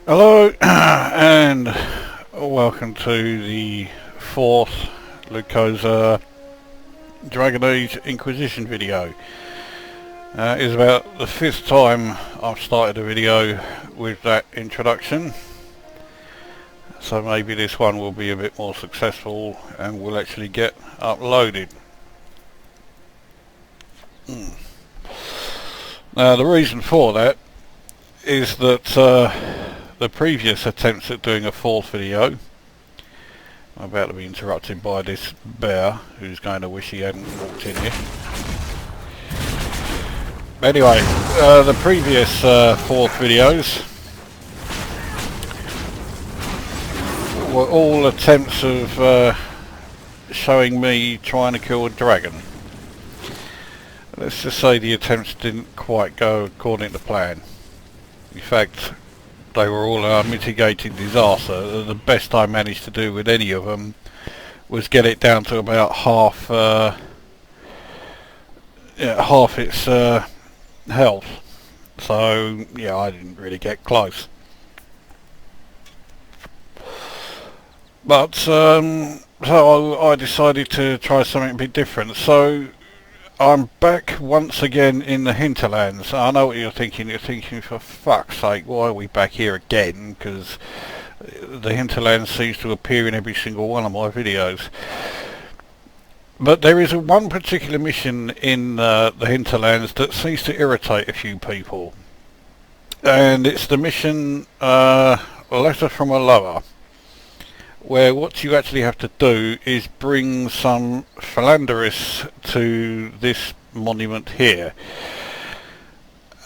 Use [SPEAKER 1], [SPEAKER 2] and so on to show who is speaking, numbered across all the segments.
[SPEAKER 1] Hello and welcome to the fourth Lukozer Dragon Age Inquisition video. It's about the fifth time I've started a video with that introduction, so maybe this one will be a bit more successful and will actually get uploaded. Now the reason for that is that the previous attempts at doing a fourth video, I'm about to be interrupted by this bear who's going to wish he hadn't walked in here. Anyway, the previous fourth videos were all attempts of showing me trying to kill a dragon. Let's just say the attempts didn't quite go according to plan. In fact, they were all a mitigated disaster. The best I managed to do with any of them was get it down to about half its health. So yeah, I didn't really get close. But so I decided to try something a bit different. So I'm back once again in the hinterlands. I know what you're thinking. You're thinking, for fuck's sake, why are we back here again? Because the hinterlands seems to appear in every single one of my videos. But there is one particular mission in the hinterlands that seems to irritate a few people. And it's the mission Letter from a Lower, where what you actually have to do is bring some Felandaris to this monument here.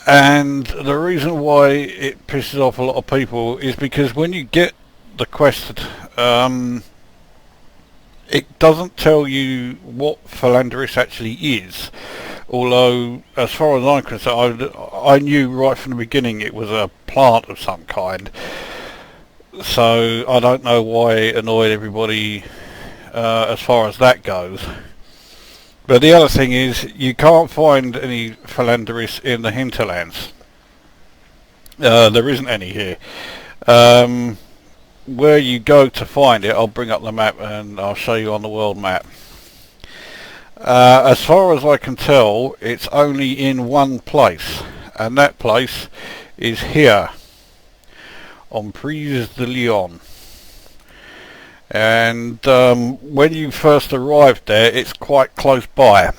[SPEAKER 1] And the reason why it pisses off a lot of people is because when you get the quest, it doesn't tell you what Felandaris actually is. Although, as far as I'm concerned, I knew right from the beginning it was a plant of some kind. So I don't know why it annoyed everybody as far as that goes. But the other thing is, you can't find any Felandaris in the hinterlands. There isn't any here. Where you go to find it, I'll bring up the map and I'll show you on the world map. As far as I can tell, it's only in one place, and that place is here, Emprise Du Lion. And when you first arrived there, it's quite close by.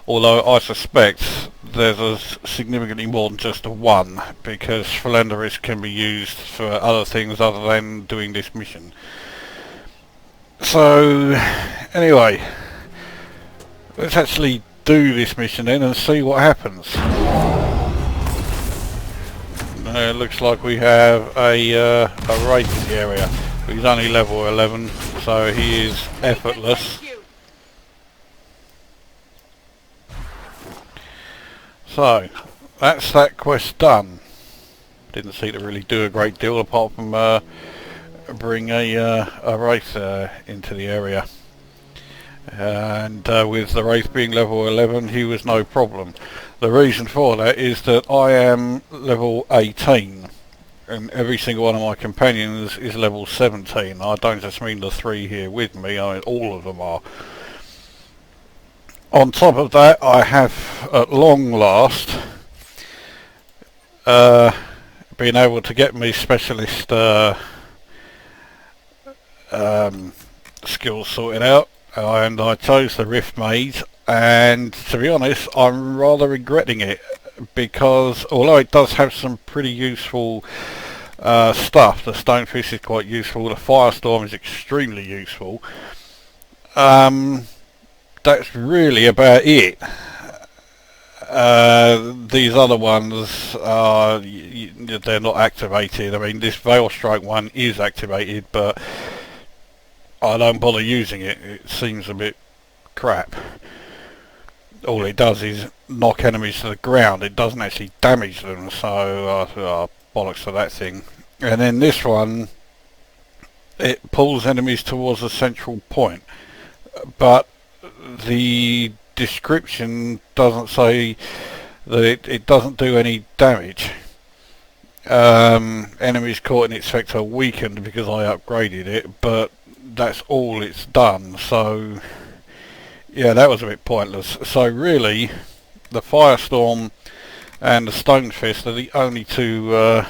[SPEAKER 1] Although I suspect there's significantly more than just a one, because Felandaris can be used for other things other than doing this mission. So anyway, let's actually do this mission then and see what happens. It looks like we have a wraith in the area. He's only level 11, so he is effortless. So that's that quest done. Didn't seem to really do a great deal apart from bring a wraith into the area. And with the wraith being level 11, he was no problem. The reason for that is that I am level 18 and every single one of my companions is level 17. I don't just mean the three here with me, I mean all of them are. On top of that, I have at long last been able to get me specialist skills sorted out, and I chose the Rift Mage, and to be honest I'm rather regretting it, because although it does have some pretty useful stuff, the Stonefist is quite useful, the Firestorm is extremely useful, that's really about it. These other ones, they're not activated. I mean, this Veil Strike one is activated, but I don't bother using it. It seems a bit crap. All it does is knock enemies to the ground. It doesn't actually damage them, so bollocks to that thing. And then this one, it pulls enemies towards a central point, but the description doesn't say that it doesn't do any damage. Enemies caught in its sector weakened because I upgraded it, but that's all it's done. So yeah, that was a bit pointless. So really, the Firestorm and the Stone Fist are the only two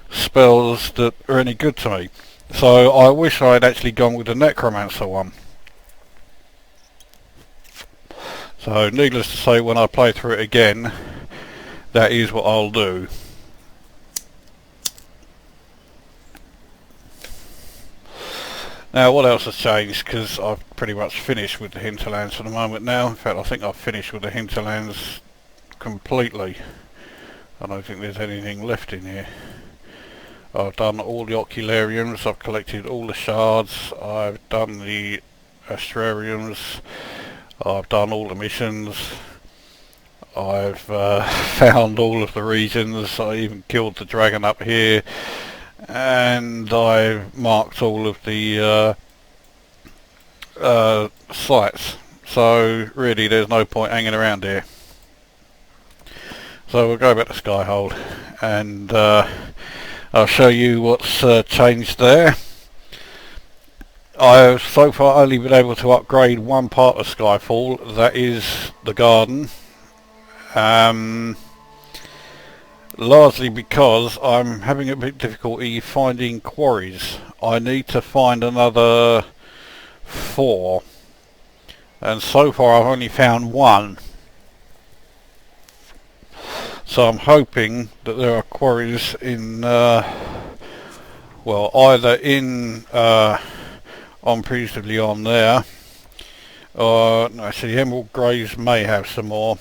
[SPEAKER 1] spells that are any good to me. So I wish I had actually gone with the Necromancer one. So needless to say, when I play through it again, that is what I'll do. Now what else has changed, because I've pretty much finished with the hinterlands for the moment now. In fact, I think I've finished with the hinterlands completely. I don't think there's anything left in here. I've done all the oculariums, I've collected all the shards, I've done the astrariums, I've done all the missions, I've found all of the regions, I even killed the dragon up here, and I've marked all of the sites. So really there's no point hanging around here. So we'll go back to Skyhold and I'll show you what's changed there. I've so far only been able to upgrade one part of Skyfall, that is the garden. Largely because I'm having a bit of difficulty finding quarries. I need to find another 4, and so far I've only found 1. So I'm hoping that there are quarries in, well, either in Emprise Du Lion there, or no, actually Emerald Graves may have some more.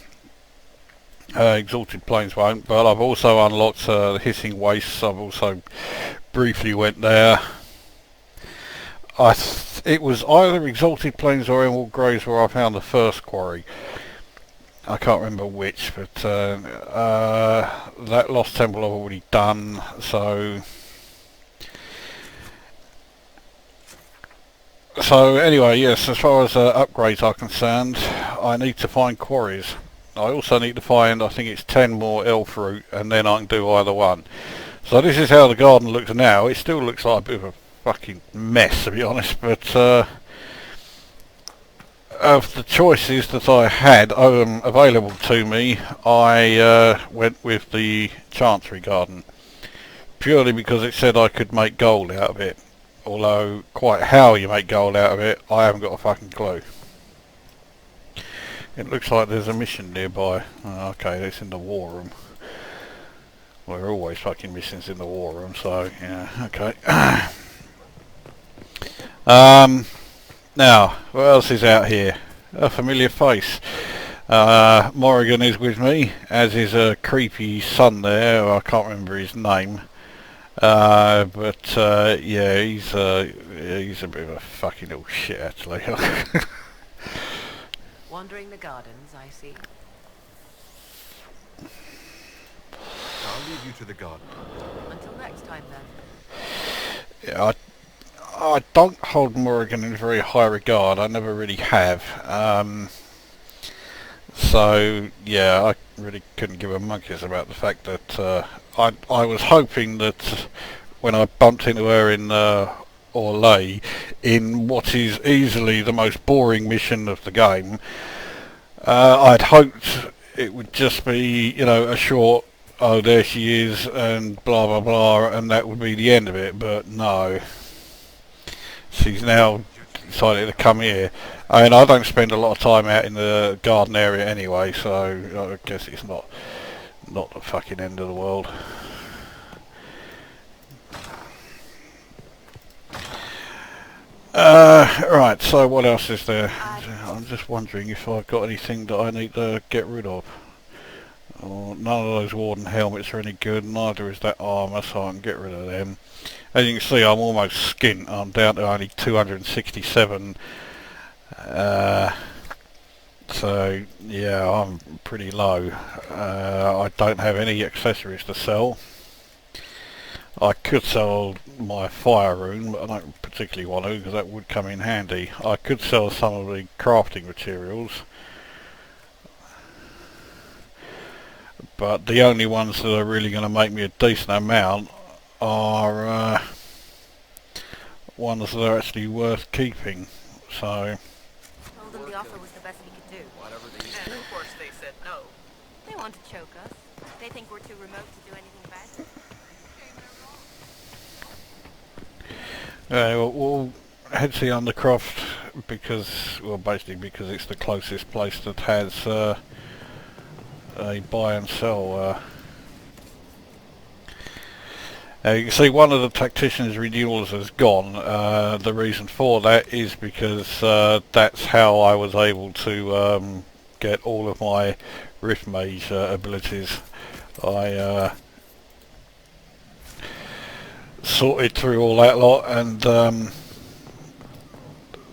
[SPEAKER 1] Exalted Plains won't, but I've also unlocked the Hissing Wastes. I've also briefly went there. It was either Exalted Plains or Emerald Graves where I found the first quarry. I can't remember which, but that Lost Temple I've already done, so anyway, yes, as far as upgrades are concerned, I need to find quarries. I also need to find, I think it's 10 more elf root, and then I can do either one. So this is how the garden looks now. It still looks like a bit of a fucking mess, to be honest, but of the choices that I had available to me, I went with the Chantry Garden, purely because it said I could make gold out of it. Although, quite how you make gold out of it, I haven't got a fucking clue. It looks like there's a mission nearby. Oh, okay, it's in the war room. Well, there are always fucking missions in the war room, so yeah, okay. Now, what else is out here? A familiar face. Morrigan is with me, as is a creepy son there, I can't remember his name. But yeah, he's a bit of a fucking little shit, actually.
[SPEAKER 2] Wandering the gardens, I see. I'll leave you to the garden. Until next time, then.
[SPEAKER 1] Yeah, I don't hold Morrigan in very high regard. I never really have. So yeah, I really couldn't give a monkey's about the fact that I was hoping that when I bumped into her in Orlais, in what is easily the most boring mission of the game, I'd hoped it would just be, you know, a short, oh there she is and blah blah blah, and that would be the end of it, but no. She's now decided to come here. I mean, I don't spend a lot of time out in the garden area anyway, so I guess it's not the fucking end of the world. Right, so what else is there? I'm just wondering if I've got anything that I need to get rid of. Oh, none of those warden helmets are any good, neither is that armour, so I can get rid of them. As you can see, I'm almost skint. I'm down to only 267. So yeah, I'm pretty low. I don't have any accessories to sell. I could sell my fire rune, but I don't particularly want to because that would come in handy. I could sell some of the crafting materials, but the only ones that are really going to make me a decent amount are ones that are actually worth keeping. So
[SPEAKER 3] Told them the offer was the best we could do.
[SPEAKER 2] Whatever they used
[SPEAKER 4] And
[SPEAKER 2] to.
[SPEAKER 4] of course they said no.
[SPEAKER 3] They want to choke us. They think we're too remote to do anything about it.
[SPEAKER 1] we'll head to the Undercroft because, well, basically because it's the closest place that has a buy and sell. You can see one of the tactician's renewals has gone. The reason for that is because that's how I was able to get all of my Rift Mage abilities. I sorted through all that lot, and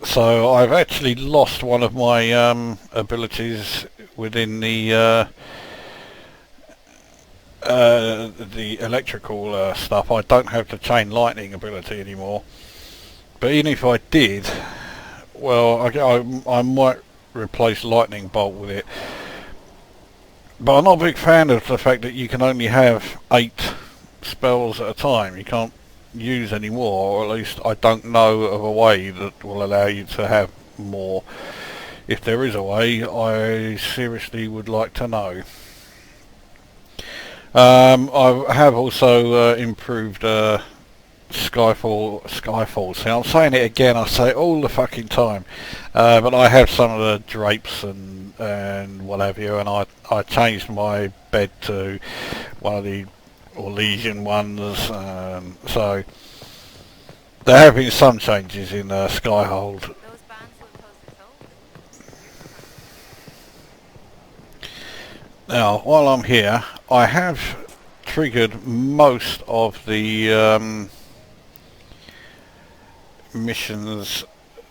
[SPEAKER 1] so I've actually lost one of my abilities within the electrical stuff. I don't have the chain lightning ability anymore, but even if I did, well, I might replace lightning bolt with it, but I'm not a big fan of the fact that you can only have 8 spells at a time. You can't use any more, or at least I don't know of a way that will allow you to have more. If there is a way, I seriously would like to know. I have also improved Skyfall. See, I'm saying it again, I say it all the fucking time. But I have some of the drapes and what have you, and I changed my bed to one of the Orlesian ones. So there have been some changes in Skyhold.
[SPEAKER 3] Those bands will impose their toll.
[SPEAKER 1] Now, while I'm here, I have triggered most of the missions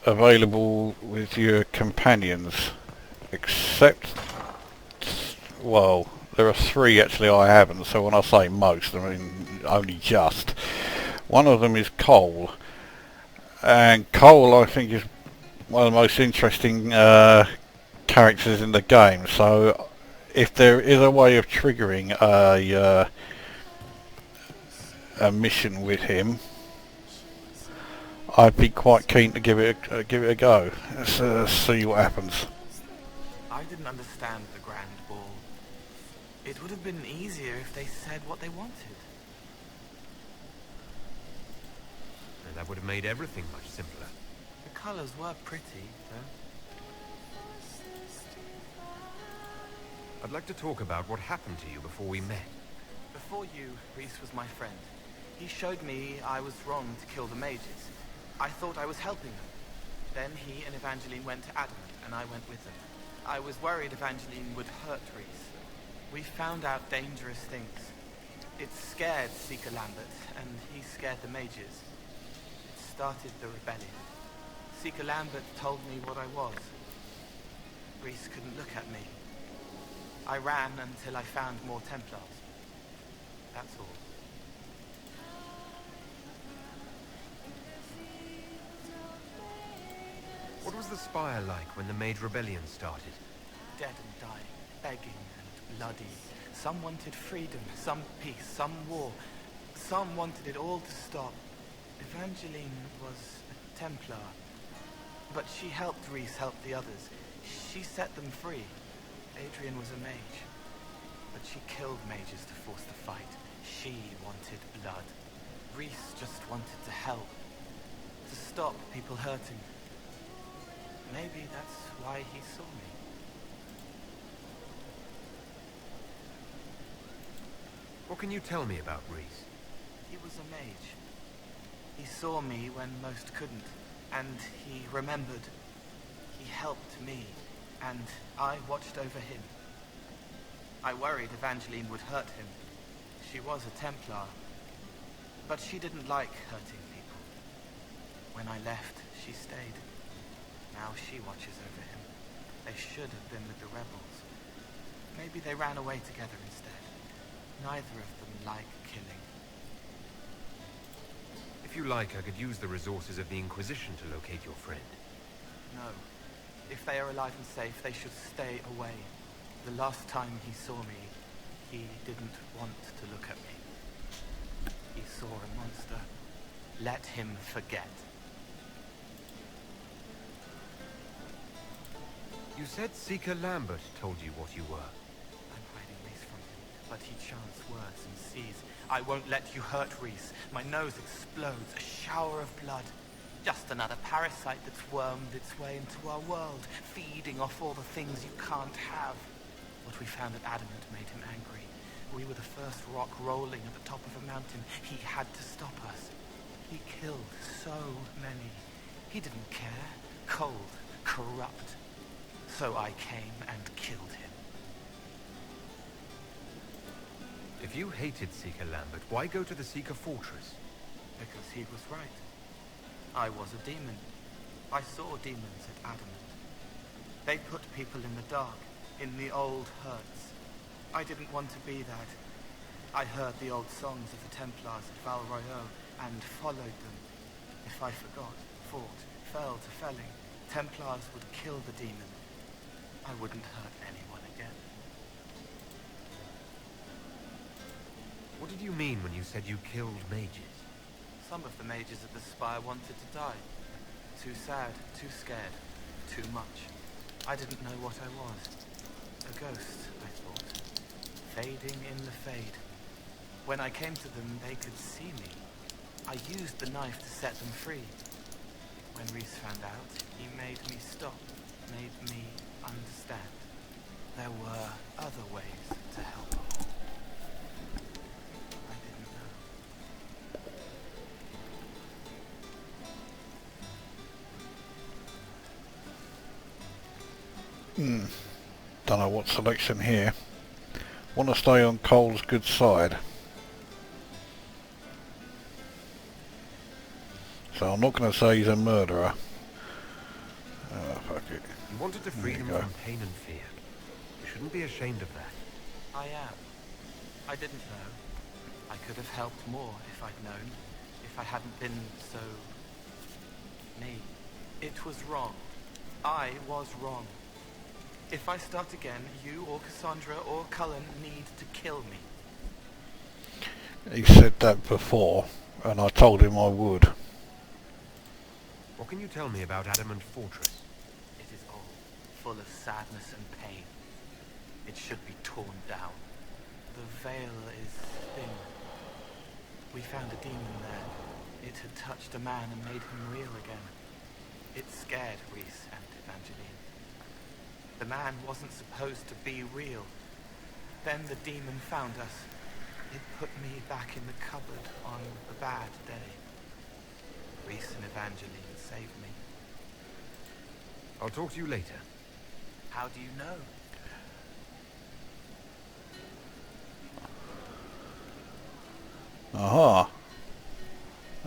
[SPEAKER 1] available with your companions, except, well, there are 3 actually I haven't, so when I say most, I mean only just. One of them is Cole, and Cole I think is one of the most interesting characters in the game, so if there is a way of triggering a mission with him, I'd be quite keen to give it a go. Let's see what happens.
[SPEAKER 4] I didn't understand the Grand Ball. It would have been easier if they said what they wanted.
[SPEAKER 2] And that would have made everything much simpler.
[SPEAKER 4] The colors were pretty, though.
[SPEAKER 2] I'd like to talk about what happened to you before we met.
[SPEAKER 4] Before you, Reese was my friend. He showed me I was wrong to kill the mages. I thought I was helping them. Then he and Evangeline went to Adamant, and I went with them. I was worried Evangeline would hurt Reese. We found out dangerous things. It scared Seeker Lambert, and he scared the mages. It started the rebellion. Seeker Lambert told me what I was. Reese couldn't look at me. I ran until I found more Templars. That's all.
[SPEAKER 2] What was the Spire like when the Mage Rebellion started?
[SPEAKER 4] Dead and dying, begging and bloody. Some wanted freedom, some peace, some war. Some wanted it all to stop. Evangeline was a Templar, but she helped Reese help the others. She set them free. Adrian was a mage, but she killed mages to force the fight. She wanted blood. Reese just wanted to help, to stop people hurting. Maybe that's why he saw me.
[SPEAKER 2] What can you tell me about Reese?
[SPEAKER 4] He was a mage. He saw me when most couldn't, and he remembered. He helped me, and I watched over him. I worried Evangeline would hurt him. She was a Templar, but she didn't like hurting people. When I left, she stayed. Now she watches over him. They should have been with the rebels. Maybe they ran away together instead. Neither of them like killing.
[SPEAKER 2] If you like, I could use the resources of the Inquisition to locate your friend.
[SPEAKER 4] No. If they are alive and safe, they should stay away. The last time he saw me, He didn't want to look at me. He saw a monster. Let him forget.
[SPEAKER 5] You said Seeker Lambert told you what you were.
[SPEAKER 4] I'm hiding Reese from him, but he chants words and sees. I won't let you hurt Reese. My nose explodes, a shower of blood. Just another parasite that's wormed its way into our world, feeding off all the things you can't have. What we found at Adamant made him angry. We were the first rock rolling at the top of a mountain. He had to stop us. He killed so many. He didn't care. Cold, corrupt. So I came and killed him.
[SPEAKER 5] If you hated Seeker Lambert, why go to the Seeker Fortress?
[SPEAKER 4] Because he was right. I was a demon. I saw demons at Adamant. They put people in the dark, in the old hurts. I didn't want to be that. I heard the old songs of the Templars at Val Royeaux and followed them. If I forgot, fought, fell to felling, Templars would kill the demon. I wouldn't hurt anyone again.
[SPEAKER 5] What did you mean when you said you killed mages?
[SPEAKER 4] Some of the mages at the Spire wanted to die. Too sad, too scared, too much. I didn't know what I was. A ghost, I thought. Fading in the fade. When I came to them, they could see me. I used the knife to set them free. When Reese found out, he made me stop, made me understand. There were other ways to help. I didn't know.
[SPEAKER 1] Don't know what selection here. Want to stay on Cole's good side. So I'm not going to say he's a murderer. Oh, fuck it.
[SPEAKER 5] You wanted to free them from pain and fear. You shouldn't be ashamed of that.
[SPEAKER 4] I am. I didn't know. I could have helped more if I'd known. If I hadn't been so... me. It was wrong. I was wrong. If I start again, you or Cassandra or Cullen need to kill me.
[SPEAKER 1] He said that before, and I told him I would.
[SPEAKER 5] What can you tell me about Adamant Fortress?
[SPEAKER 4] It is old, full of sadness and pain. It should be torn down. The veil is thin. We found a demon there. It had touched a man and made him real again. It scared Reese and Evangeline. The man wasn't supposed to be real. Then the demon found us. It put me back in the cupboard on a bad day. Reese and Evangeline saved me.
[SPEAKER 5] I'll talk to you later.
[SPEAKER 4] How do you know?
[SPEAKER 1] Aha!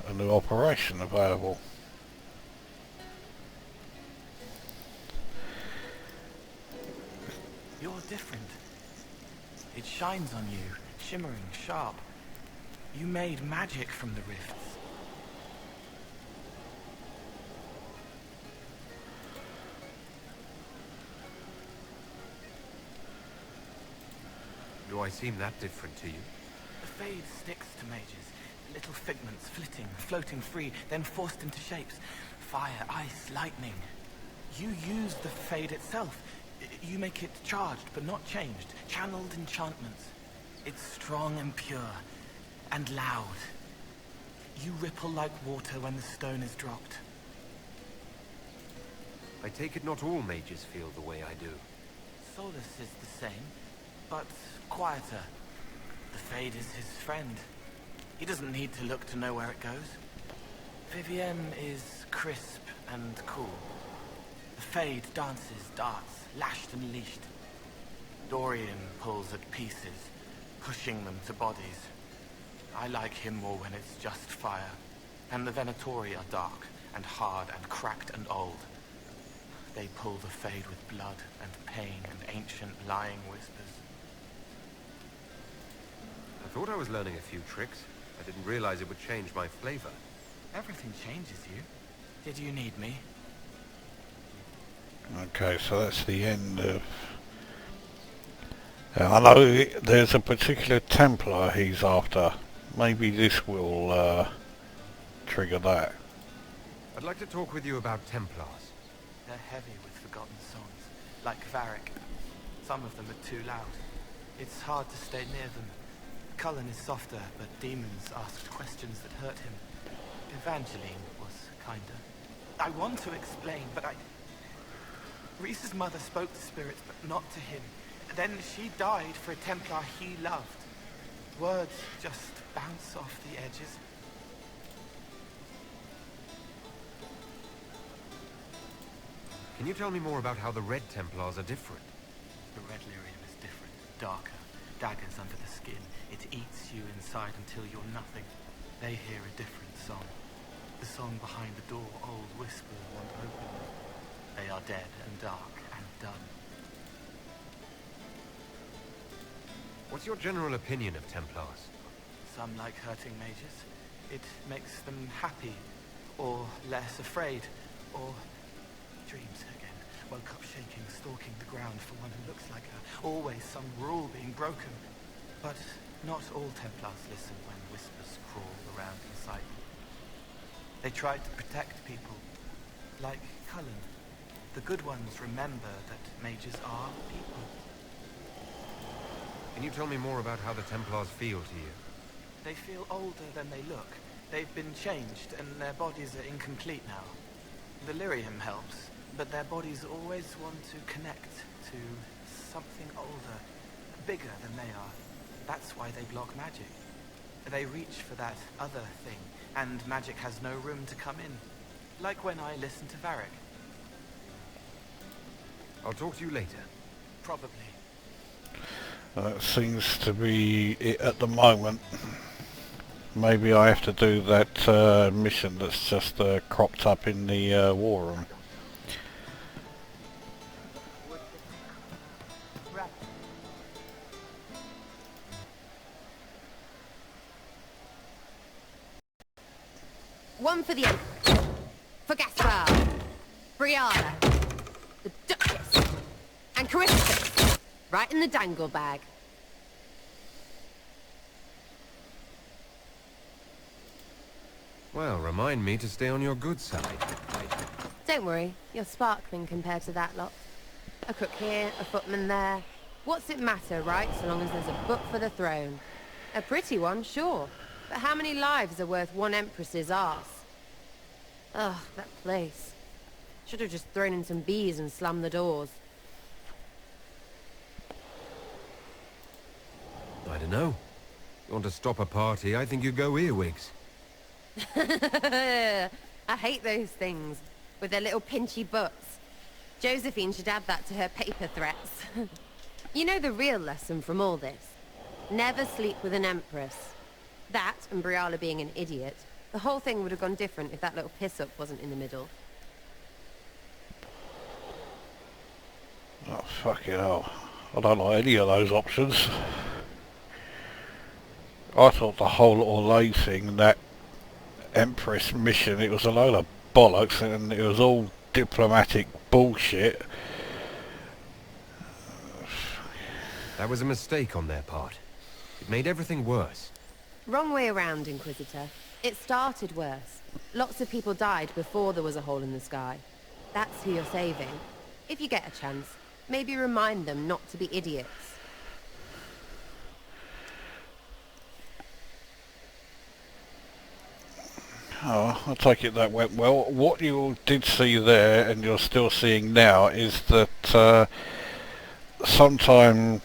[SPEAKER 1] A new operation available.
[SPEAKER 4] You're different. It shines on you, shimmering, sharp. You made magic from the rifts.
[SPEAKER 5] Do I seem that different to you?
[SPEAKER 4] The fade sticks to mages. Little figments flitting, floating free, then forced into shapes. Fire, ice, lightning. You use the fade itself. You make it charged, but not changed. Channeled enchantments. It's strong and pure. And loud. You ripple like water when the stone is dropped.
[SPEAKER 5] I take it not all mages feel the way I do.
[SPEAKER 4] Solas is the same, but quieter. The Fade is his friend. He doesn't need to look to know where it goes. Vivienne is crisp and cool. The Fade dances, darts, lashed and leashed. Dorian pulls at pieces, pushing them to bodies. I like him more when it's just fire. And the Venatori are dark and hard and cracked and old. They pull the Fade with blood and pain and ancient lying whispers.
[SPEAKER 5] I thought I was learning a few tricks. I didn't realize it would change my flavor.
[SPEAKER 4] Everything changes you. Did you need me?
[SPEAKER 1] Okay, so that's the end of I know there's a particular Templar he's after. Maybe this will trigger that.
[SPEAKER 5] I'd like to talk with you about Templars.
[SPEAKER 4] They're heavy with forgotten songs, like Varric. Some of them are too loud. It's hard to stay near them. Cullen is softer, but demons asked questions that hurt him. Evangeline was kinder. I want to explain, but Reese's mother spoke to spirits, but not to him. Then she died for a Templar he loved. Words just bounce off the edges.
[SPEAKER 5] Can you tell me more about how the Red Templars are different?
[SPEAKER 4] The red lyrium is different, darker. Daggers under the skin. It eats you inside until you're nothing. They hear a different song. The song behind the door old whispers won't open. They are dead and dark and done.
[SPEAKER 5] What's your general opinion of Templars?
[SPEAKER 4] Some like hurting mages. It makes them happy, or less afraid, or dreams again. Woke up shaking, stalking the ground for one who looks like her. Always some rule being broken. But not all Templars listen when whispers crawl around inside them. They try to protect people, like Cullen. The good ones remember that mages are people.
[SPEAKER 5] Can you tell me more about how the Templars feel to you?
[SPEAKER 4] They feel older than they look. They've been changed, and their bodies are incomplete now. The lyrium helps, but their bodies always want to connect to something older, bigger than they are. That's why they block magic. They reach for that other thing, and magic has no room to come in. Like when I listen to Varric.
[SPEAKER 5] I'll talk to you later.
[SPEAKER 4] Probably.
[SPEAKER 1] That seems to be it at the moment. Maybe I have to do that mission that's just cropped up in the war room.
[SPEAKER 6] One for the Empress, for Gaspar, Brianna, the Duchess, and Christopher, right in the dangle bag.
[SPEAKER 5] Well, remind me to stay on your good side.
[SPEAKER 6] Don't worry, you're sparkling compared to that lot. A cook here, a footman there. What's it matter, right, so long as there's a book for the throne? A pretty one, sure. But how many lives are worth one Empress's arse? Ugh, that place. Should have just thrown in some bees and slammed the doors.
[SPEAKER 5] I don't know. You want to stop a party, I think you go earwigs.
[SPEAKER 6] I hate those things, with their little pinchy butts. Josephine should add that to her paper threats. You know the real lesson from all this? Never sleep with an Empress. That, and Briala being an idiot, the whole thing would have gone different if that little piss-up wasn't in the middle.
[SPEAKER 1] Oh, fucking hell. I don't like any of those options. I thought the whole Orlais thing, that Empress mission, it was a load of bollocks and it was all diplomatic bullshit.
[SPEAKER 5] That was a mistake on their part. It made everything worse.
[SPEAKER 6] Wrong way around, Inquisitor. It started worse. Lots of people died before there was a hole in the sky. That's who you're saving. If you get a chance, maybe remind them not to be idiots.
[SPEAKER 1] Oh, I take it that went well. What you did see there, and you're still seeing now, is that sometimes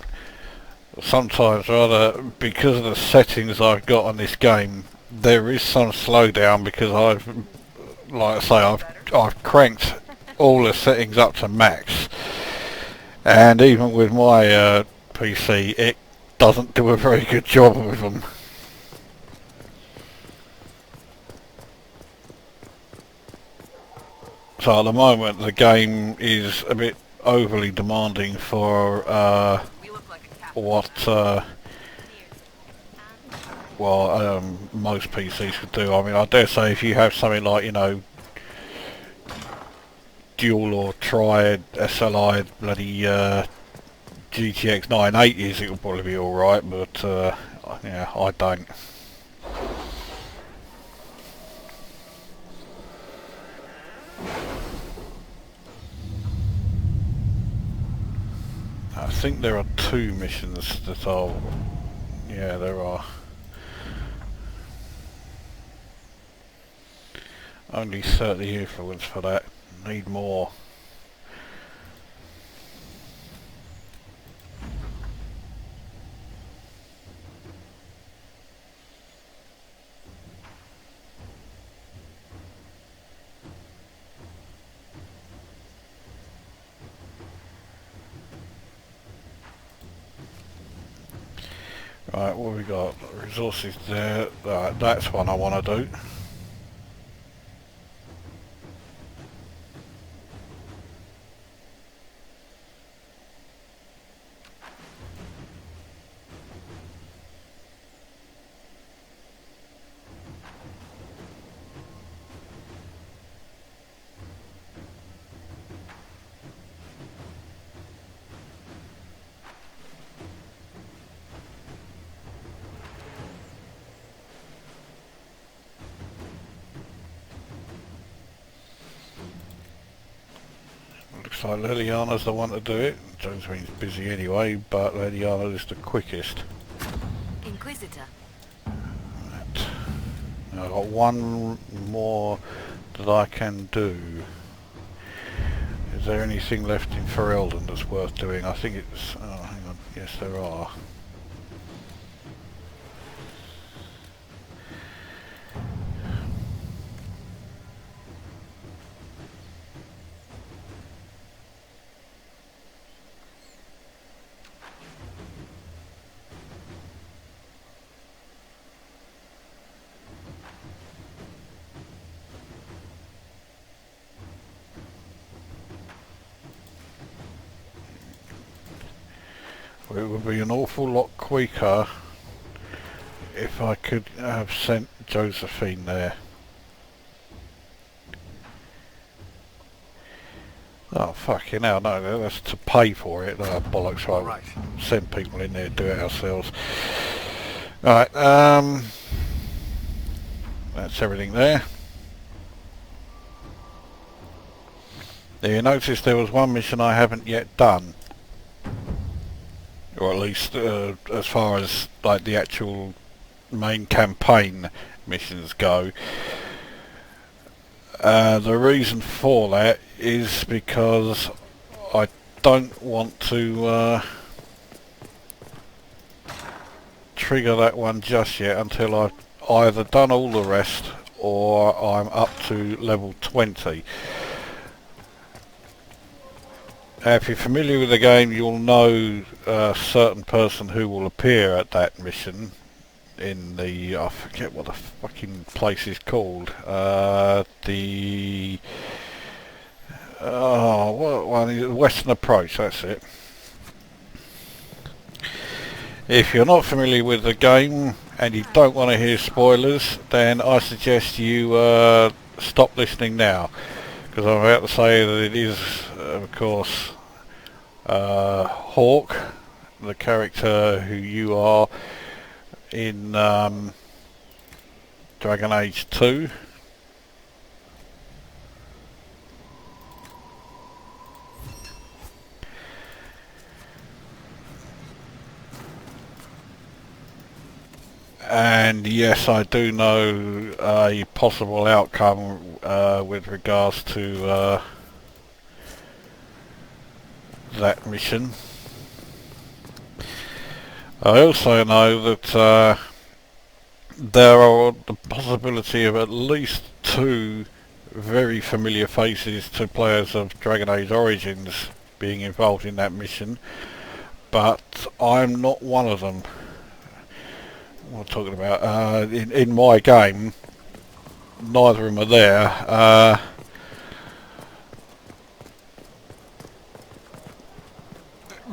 [SPEAKER 1] rather, because of the settings I've got on this game, there is some slowdown because like I say, I've cranked all the settings up to max, and even with my PC, it doesn't do a very good job with them. So at the moment the game is a bit overly demanding for what most PCs could do. I mean, I dare say if you have something like, you know, dual or triad SLI bloody GTX 980s it'll probably be alright, but yeah, I don't. I think there are 2 missions that are... yeah, there are. Only 30 influence for that. Need more. Right, what have we got? Resources there. Right, that's one I want to do. Looks like Liliana's the one to do it. Josephine's busy anyway, but Liliana is the quickest.
[SPEAKER 3] Inquisitor.
[SPEAKER 1] Right. Now I've got one more that I can do. Is there anything left in Ferelden that's worth doing? I think it's... oh, hang on. Yes, there are. It would be an awful lot quicker if I could have sent Josephine there. Oh fucking hell, no, that's to pay for it. Oh, bollocks, right. Send people in there, do it ourselves. Alright, that's everything there. Now you notice there was one mission I haven't yet done. Or at least as far as like the actual main campaign missions go. The reason for that is because I don't want to trigger that one just yet until I've either done all the rest or I'm up to level 20. If you're familiar with the game, you'll know a certain person who will appear at that mission in the... I forget what the fucking place is called. The... oh, what one is it? Western Approach, that's it. If you're not familiar with the game and you don't want to hear spoilers, then I suggest you stop listening now. Because I'm about to say that it is, of course, Hawk, the character who you are in Dragon Age 2. And yes, I do know a possible outcome with regards to that mission. I also know that there are the possibility of at least 2 very familiar faces to players of Dragon Age Origins being involved in that mission, but I'm not one of them. What I'm talking about, in my game, neither of them are there.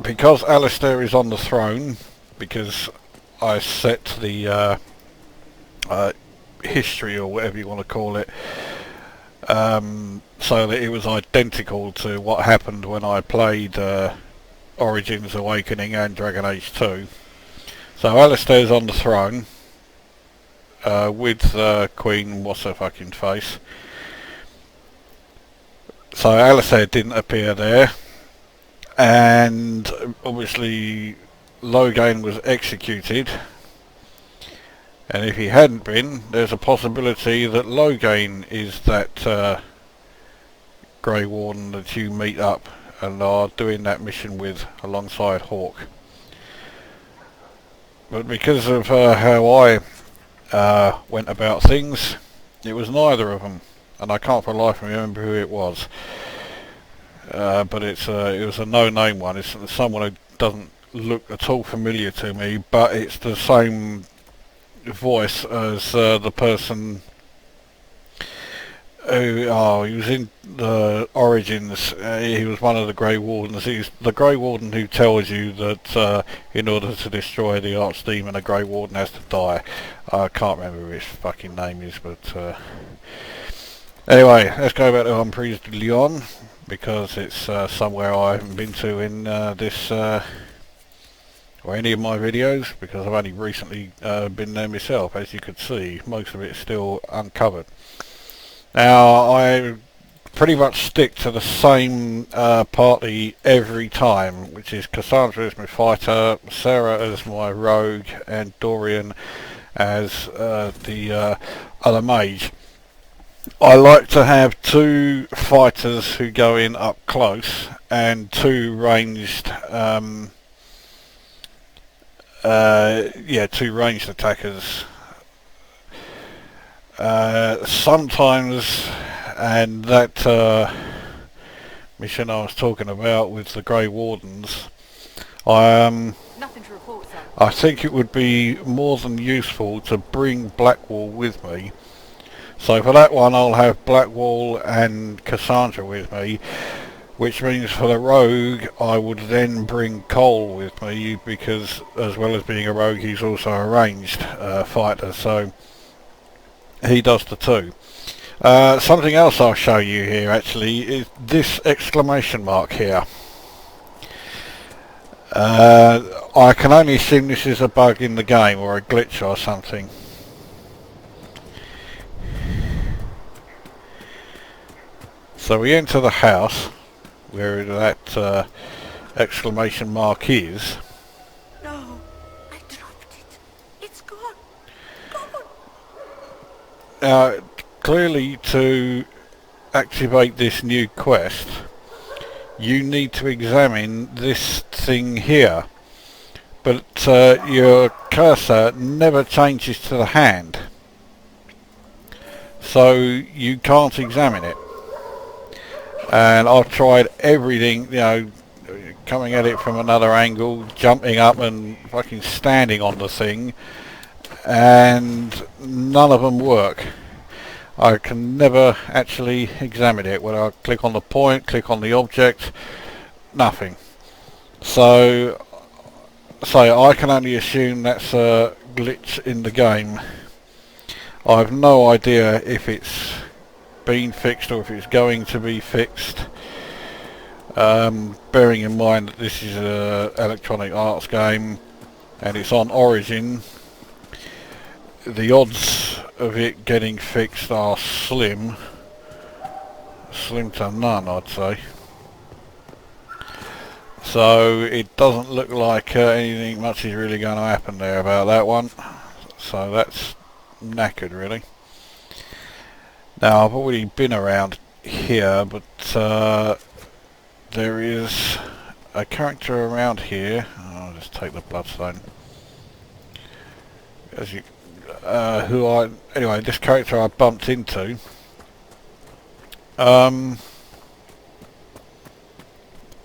[SPEAKER 1] Because Alistair is on the throne, because I set the history or whatever you want to call it, so that it was identical to what happened when I played Origins, Awakening and Dragon Age 2. So Alistair's on the throne with Queen what's her fucking face. So Alistair didn't appear there, and obviously Logain was executed, and if he hadn't been, there's a possibility that Logain is that Grey Warden that you meet up and are doing that mission with alongside Hawk. But because of how I went about things, it was neither of them, and I can't for the life of me remember who it was. But it was a no-name one. It's someone who doesn't look at all familiar to me, but it's the same voice as the person who he was in the Origins. He was one of the Grey Wardens. He's the Grey Warden who tells you that in order to destroy the Archdemon, a Grey Warden has to die. I can't remember what his fucking name is, but anyway, let's go back to Emprise Du Lion, because it's somewhere I haven't been to in this or any of my videos, because I've only recently been there myself. As you could see, most of it's still uncovered. Now, I pretty much stick to the same party every time, which is Cassandra as my fighter, Sera as my rogue, and Dorian as the other mage. I like to have 2 fighters who go in up close and 2 ranged 2 ranged attackers. Sometimes, and that mission I was talking about with the Grey Wardens,
[SPEAKER 3] Nothing to report, sir.
[SPEAKER 1] I think it would be more than useful to bring Blackwall with me. So for that one I'll have Blackwall and Cassandra with me, which means for the rogue I would then bring Cole with me, because as well as being a rogue he's also a ranged fighter, so he does the 2. Something else I'll show you here actually is this exclamation mark here. I can only assume this is a bug in the game or a glitch or something. So we enter the house where that exclamation mark is.
[SPEAKER 3] No, I dropped it. It's gone. Gone.
[SPEAKER 1] Now, clearly to activate this new quest, you need to examine this thing here, but your cursor never changes to the hand, so you can't examine it. And I've tried everything, you know, coming at it from another angle, jumping up and fucking standing on the thing, and none of them work. I can never actually examine it. When I click on the point, click on the object, nothing. So I can only assume that's a glitch in the game. I have no idea if it's been fixed or if it's going to be fixed. Bearing in mind that this is an Electronic Arts game and it's on Origin, the odds of it getting fixed are slim to none, I'd say. So it doesn't look like anything much is really going to happen there about that one. So that's knackered really. Now I've already been around here, but there is a character around here. I'll just take the bloodstone. As you, anyway, this character I bumped into.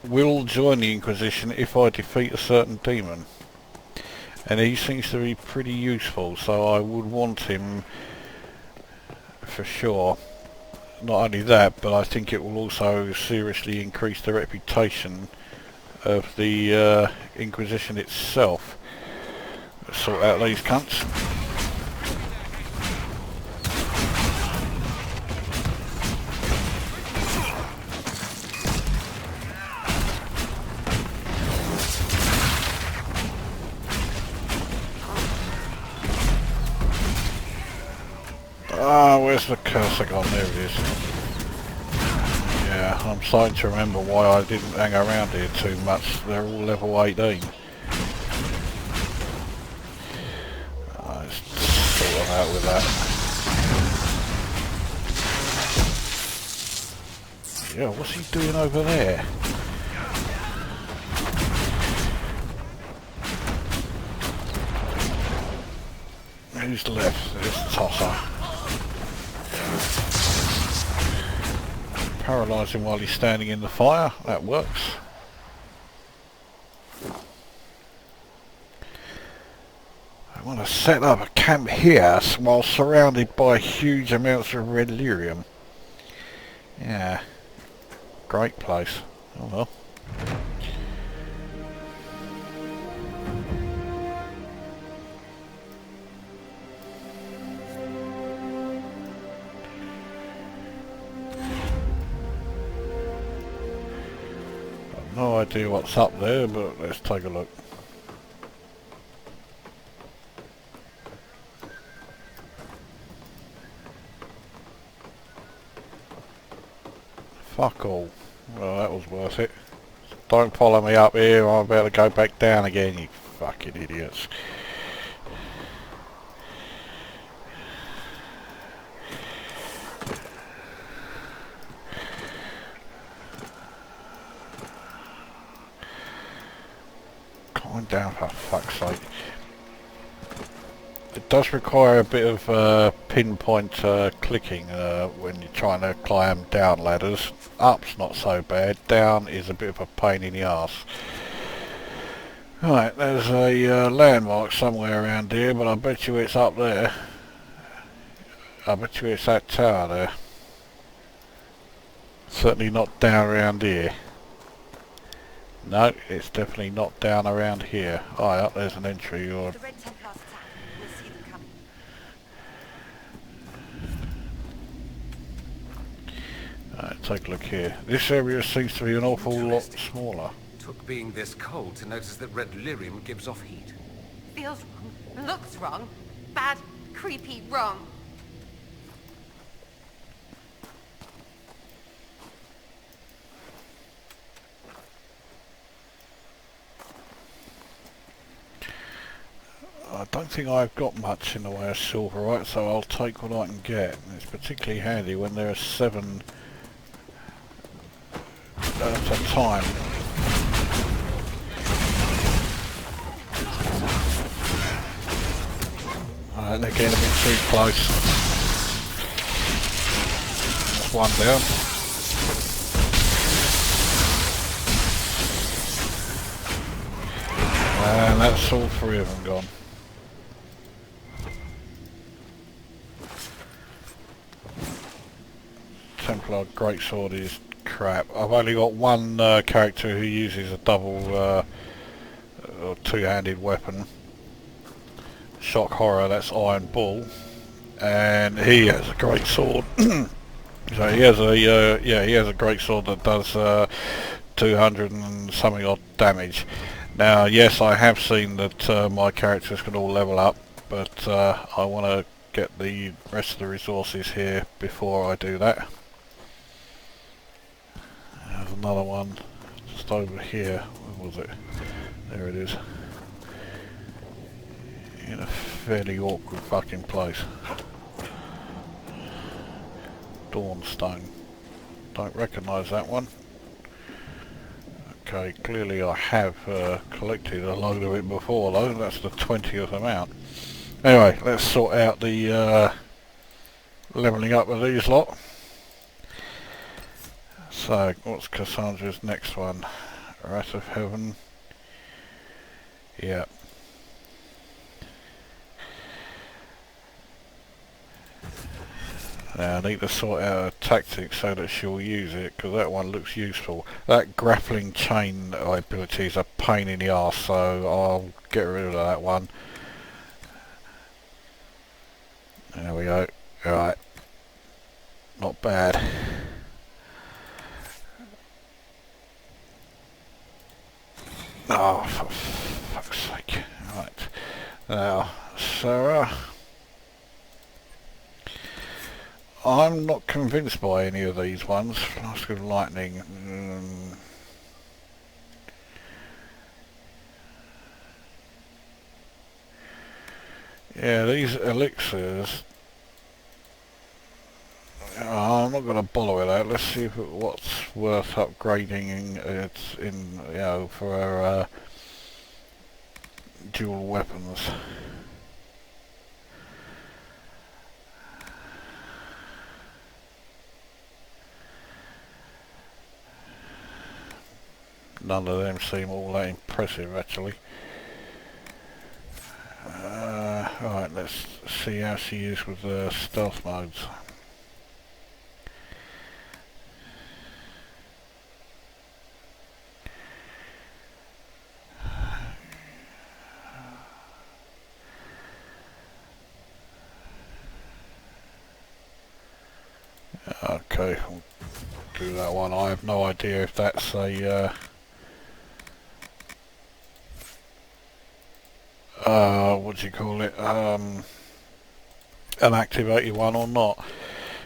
[SPEAKER 1] Will join the Inquisition if I defeat a certain demon, and he seems to be pretty useful, so I would want him for sure. Not only that, but I think it will also seriously increase the reputation of the Inquisition itself. Let's sort out these cunts. Ah, where's the cursor gone? There it is. Yeah, I'm starting to remember why I didn't hang around here too much. They're all level 18. Let's sort them out with that. Yeah, what's he doing over there? Who's left? There's Tosser. Paralyse him while he's standing in the fire. That works. I want to set up a camp here while surrounded by huge amounts of red lyrium. Yeah. Great place. Oh well. No idea what's up there, but let's take a look. Fuck all. Well, that was worth it. Don't follow me up here, I'm about to go back down again, you fucking idiots. Down for fuck's sake. It does require a bit of pinpoint clicking when you're trying to climb down ladders. Up's not so bad, down is a bit of a pain in the arse. Right, there's a landmark somewhere around here, but I bet you it's up there. I bet you it's that tower there. Certainly not down around here. No, it's definitely not down around here. Oh, up there's an entry. Or
[SPEAKER 3] The Red Templars attack. We'll see them coming.
[SPEAKER 1] Alright, take a look here. This area seems to be an awful lot smaller.
[SPEAKER 5] Took being this cold to notice that red lyrium gives off heat.
[SPEAKER 6] Feels wrong. Looks wrong. Bad, creepy, wrong.
[SPEAKER 1] I don't think I've got much in the way of silverite, so I'll take what I can get. And it's particularly handy when there are 7 at a time. They're getting a bit too close. That's one down. And that's all 3 of them gone. Templar Greatsword is crap. I've only got one character who uses a double or two-handed weapon. Shock Horror, that's Iron Bull, and he has a great sword. So he has a he has a great sword that does 200 and something odd damage. Now, yes, I have seen that my characters can all level up, but I want to get the rest of the resources here before I do that. There's another one just over here. Where was it? There it is. In a fairly awkward fucking place. Dawnstone. Don't recognise that one. Okay, clearly I have collected a load of it before though. That's the 20th amount. Anyway, let's sort out the levelling up of these lot. So, what's Cassandra's next one? Wrath of Heaven. Yeah. Now I need to sort out a tactic so that she'll use it, because that one looks useful. That grappling chain ability is a pain in the arse, so I'll get rid of that one. There we go. Alright. Not bad. Oh, for fuck's sake. Right. Now, Sera. I'm not convinced by any of these ones. Flask of Lightning. Yeah, these elixirs. I'm not going to bother with that. Let's see what's worth upgrading. It's in, you know, for our dual weapons. None of them seem all that impressive, actually. Right, let's see how she is with the stealth modes. Okay, we'll do that one. I have no idea if that's a what do you call it, an activated one or not.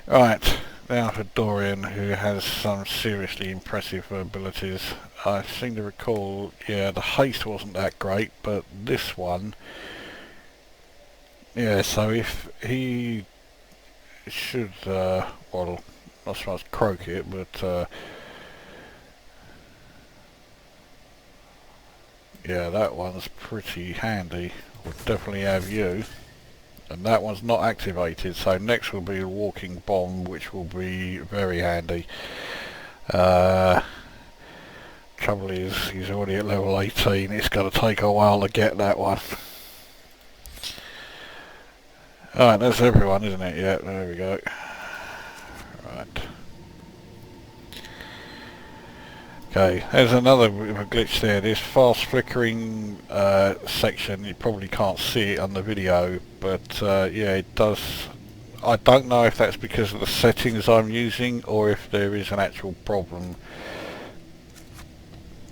[SPEAKER 1] Right, now for Dorian, who has some seriously impressive abilities. I seem to recall, yeah, the haste wasn't that great, but this one, yeah, so if he should, well, not so much croak it, but yeah, that one's pretty handy. We'll definitely have you. And that one's not activated, so next will be a walking bomb, which will be very handy. Trouble is, he's already at level 18. It's going to take a while to get that one. Alright, that's everyone, isn't it? Yeah, there we go. Right. Okay, there's another bit of a glitch there. This fast flickering section, you probably can't see it on the video, but yeah, it does. I don't know if that's because of the settings I'm using or if there is an actual problem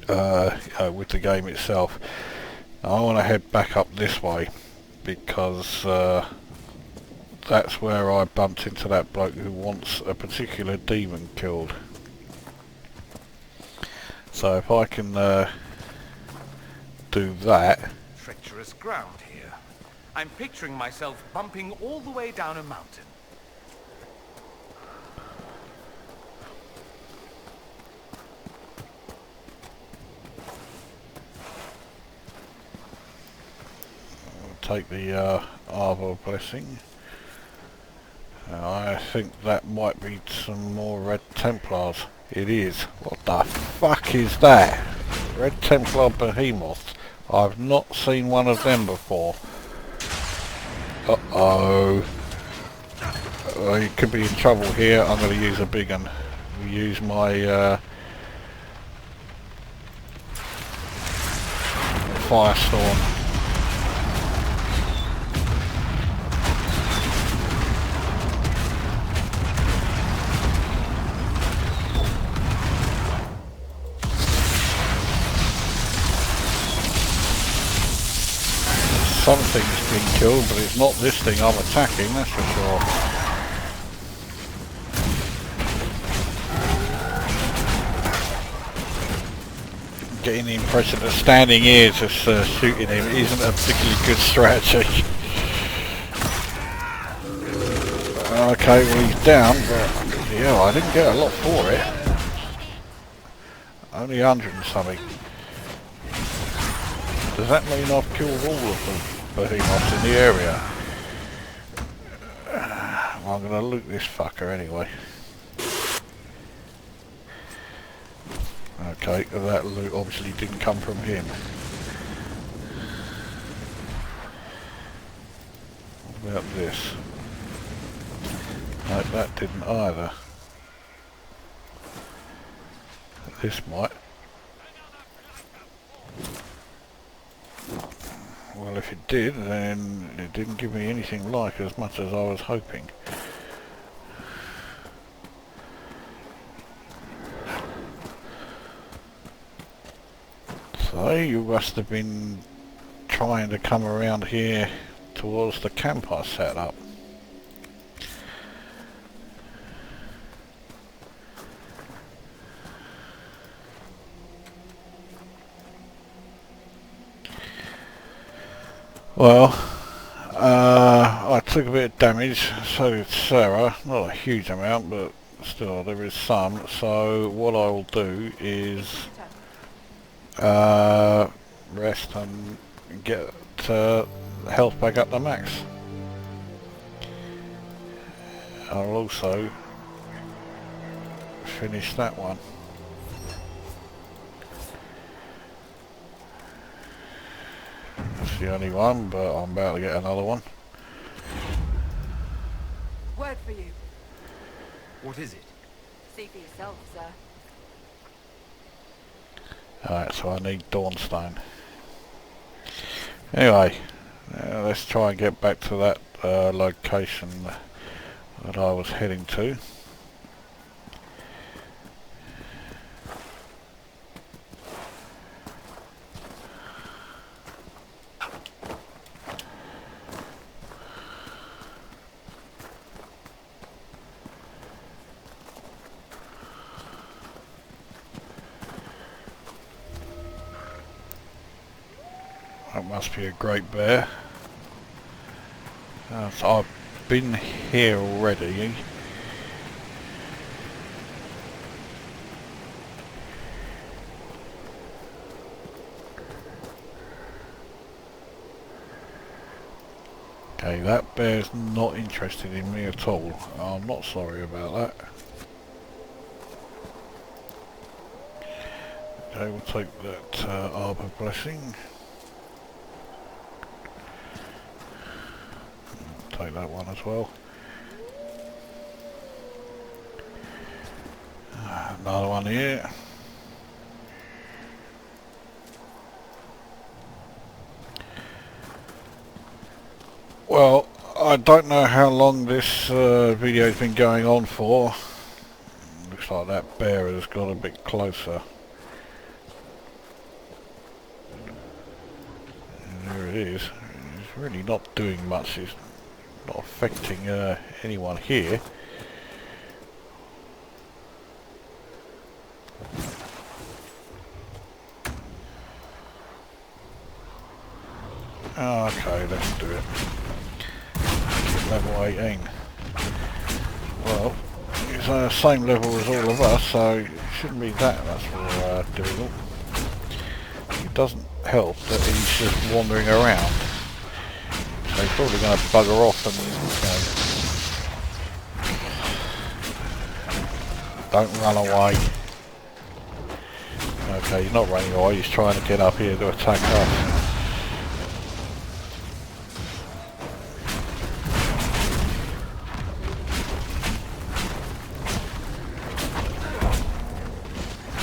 [SPEAKER 1] with the game itself. I want to head back up this way because that's where I bumped into that bloke who wants a particular demon killed. So if I can do that.
[SPEAKER 7] Treacherous ground here. I'm picturing myself bumping all the way down a mountain.
[SPEAKER 1] I'll take the Armour Blessing. I think that might be some more Red Templars. It is. What the fuck is that? Red Templar behemoths. I've not seen one of them before. Uh-oh. You could be in trouble here. I'm going to use a big one. Use my Firestorm. Something's been killed, but it's not this thing I'm attacking, that's for sure. Getting the impression that standing here just shooting him isn't a particularly good strategy. Okay, well he's down, but yeah, I didn't get a lot for it. Only 100 and something. Does that mean I've killed all of the behemoths in the area? I'm going to loot this fucker anyway. Okay, that loot obviously didn't come from him. What about this? No, that didn't either. This might. Well, if it did, then it didn't give me anything like as much as I was hoping. So, you must have been trying to come around here towards the camp I set up. Well, I took a bit of damage, so did Sera. Not a huge amount, but still there is some. So what I will do is rest and get health back up to max. I'll also finish that one. That's the only one, but I'm about to get another one.
[SPEAKER 3] Word for you.
[SPEAKER 5] What is it?
[SPEAKER 3] See for yourself, sir.
[SPEAKER 1] Alright, so I need Dawnstone. Anyway, let's try and get back to that location that I was heading to. That must be a great bear. So I've been here already. Okay, that bear's not interested in me at all. I'm not sorry about that. Okay, we'll take that armour blessing. Take that one as well. Another one here. Well, I don't know how long this video's been going on for. Looks like that bear has got a bit closer. And there it is. It's really not doing much. It's not affecting anyone here. Okay, let's do it. Level 18. Well, it's the same level as all of us, so it shouldn't be that much more difficult. It doesn't help that he's just wandering around. So he's probably going to bugger off and, don't run away. Okay, he's not running away, he's trying to get up here to attack us.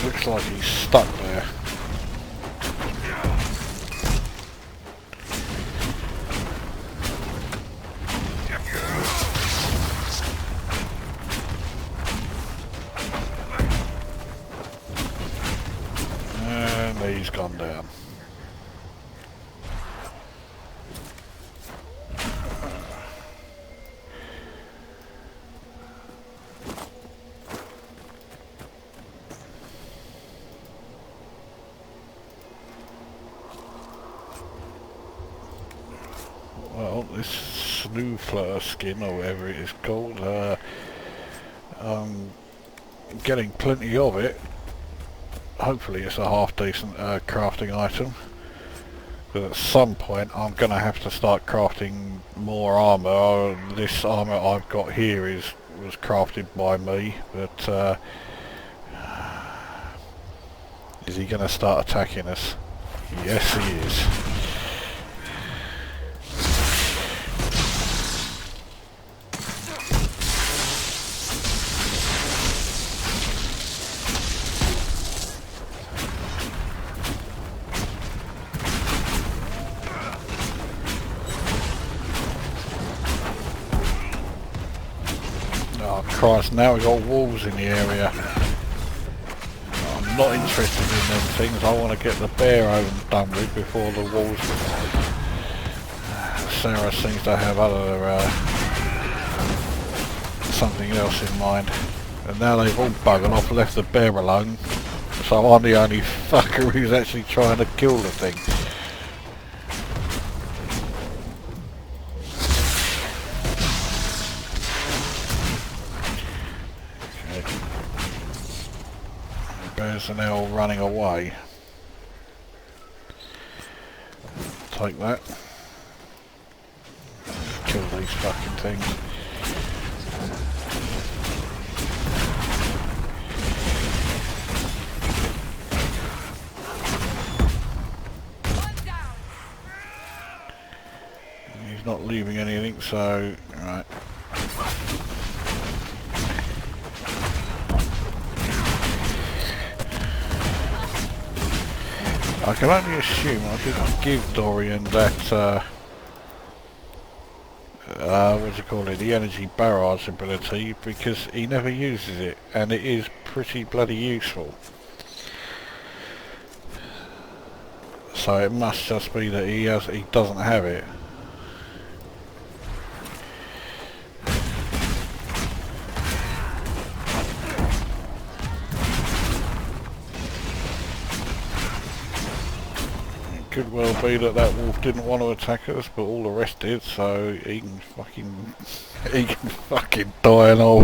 [SPEAKER 1] Looks like he's stuck there. And he's gone down. Well, this Snoofler skin, or whatever it is called, I'm getting plenty of it. Hopefully it's a half decent crafting item. But at some point I'm going to have to start crafting more armour. This armour I've got here was crafted by me, but is he going to start attacking us? Yes, he is. Oh Christ, now we've got wolves in the area. I'm not interested in them things, I want to get the bear over and done with before the wolves. Sera seems to have other something else in mind. And now they've all buggered off, left the bear alone. So I'm the only fucker who's actually trying to kill the thing. Where's the now running away? Take that. Kill these fucking things. He's not leaving anything, so right. I can only assume I didn't give Dorian that, what do you call it, the energy barrage ability, because he never uses it, and it is pretty bloody useful. So it must just be that he doesn't have it. Could well be that that wolf didn't want to attack us, but all the rest did, so he can fucking die and all.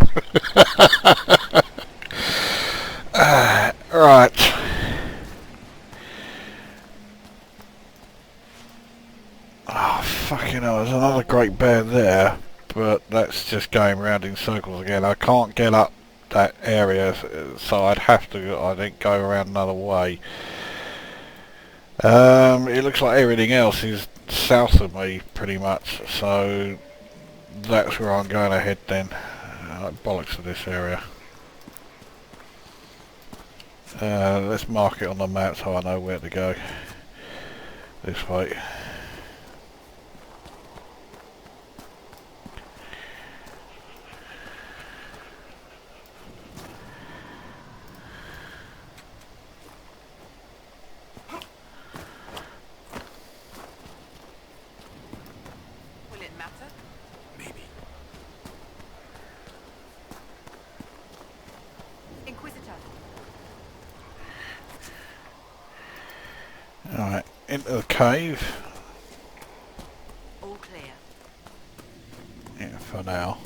[SPEAKER 1] Right. Oh, fucking hell, there's another great bear there, but that's just going round in circles again. I can't get up that area, so I'd have to, I think, go around another way. It looks like everything else is south of me, pretty much, so that's where I'm going ahead then. Bollocks of this area. Let's mark it on the map so I know where to go. This way. Alright, into the cave.
[SPEAKER 3] All clear.
[SPEAKER 1] Yeah, for now.